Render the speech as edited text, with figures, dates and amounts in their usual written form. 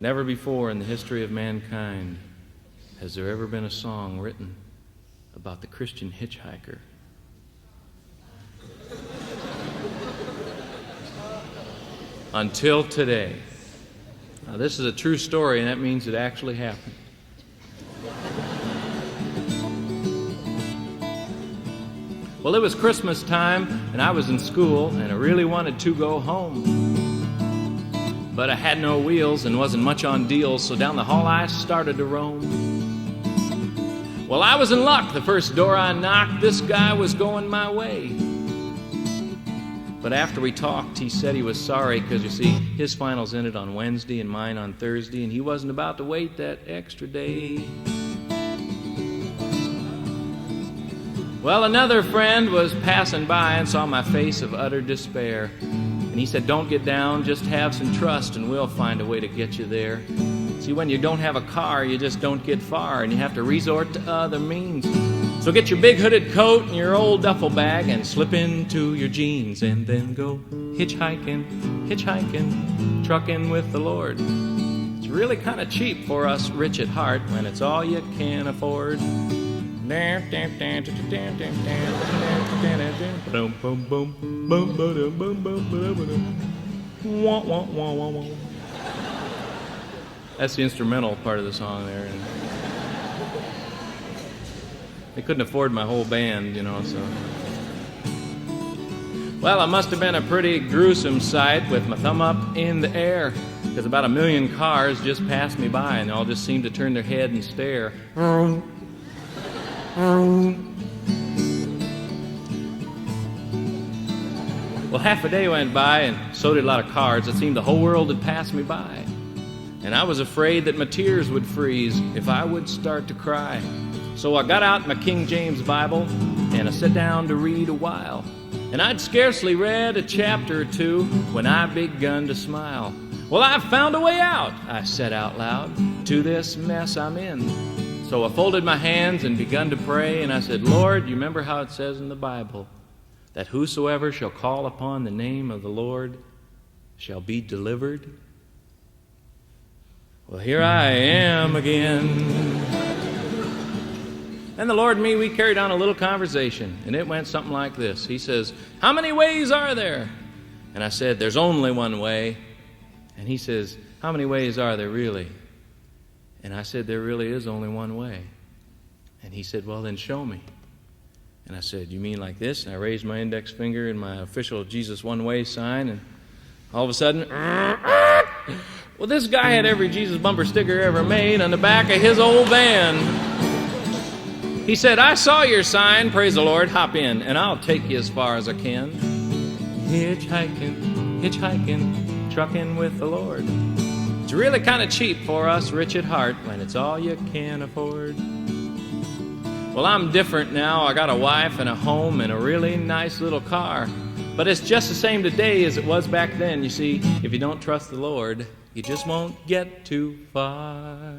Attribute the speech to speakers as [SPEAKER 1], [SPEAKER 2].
[SPEAKER 1] Never before in the history of mankind has there ever been a song written about the Christian hitchhiker. Until today. Now, this is a true story, and that means it actually happened. Well, it was Christmas time, and I was in school, and I really wanted to go home. But I had no wheels and wasn't much on deals, so down the hall I started to roam. Well, I was in luck. The first door I knocked, this guy was going my way. But after we talked, he said he was sorry because, you see, his finals ended on Wednesday and mine on Thursday, and he wasn't about to wait that extra day. Well, another friend was passing by and saw my face of utter despair. And he said, don't get down, just have some trust, and we'll find a way to get you there. See, when you don't have a car, you just don't get far, and you have to resort to other means. So get your big hooded coat and your old duffel bag and slip into your jeans, and then go hitchhiking, hitchhiking, trucking with the Lord. It's really kind of cheap for us rich at heart when it's all you can afford. Well, that's the instrumental part of the song there. And they couldn't afford my whole band, so. Well, it must have been a pretty gruesome sight with my thumb up in the air, because about 1 million cars just passed me by, and they all just seemed to turn their head and stare. Well, half a day went by, and so did a lot of cars. It seemed the whole world had passed me by. And I was afraid that my tears would freeze if I would start to cry. So I got out my King James Bible, and I sat down to read a while. And I'd scarcely read a chapter or two when I begun to smile. Well, I've found a way out, I said out loud, to this mess I'm in. So I folded my hands and begun to pray, and I said, Lord, you remember how it says in the Bible that whosoever shall call upon the name of the Lord shall be delivered? Well, here I am again. And the Lord and me, we carried on a little conversation, and it went something like this. He says, how many ways are there? And I said, there's only one way. And he says, how many ways are there really? And I said, there really is only one way. And he said, well, then show me. And I said, you mean like this? And I raised my index finger in my official Jesus One Way sign, and all of a sudden, well, this guy had every Jesus bumper sticker ever made on the back of his old van. He said, I saw your sign, praise the Lord, hop in, and I'll take you as far as I can. Hitchhiking, hitchhiking, trucking with the Lord. It's really kind of cheap for us rich at heart when it's all you can afford. Well, I'm different now. I got a wife and a home and a really nice little car. But it's just the same today as it was back then. You see, if you don't trust the Lord, you just won't get too far.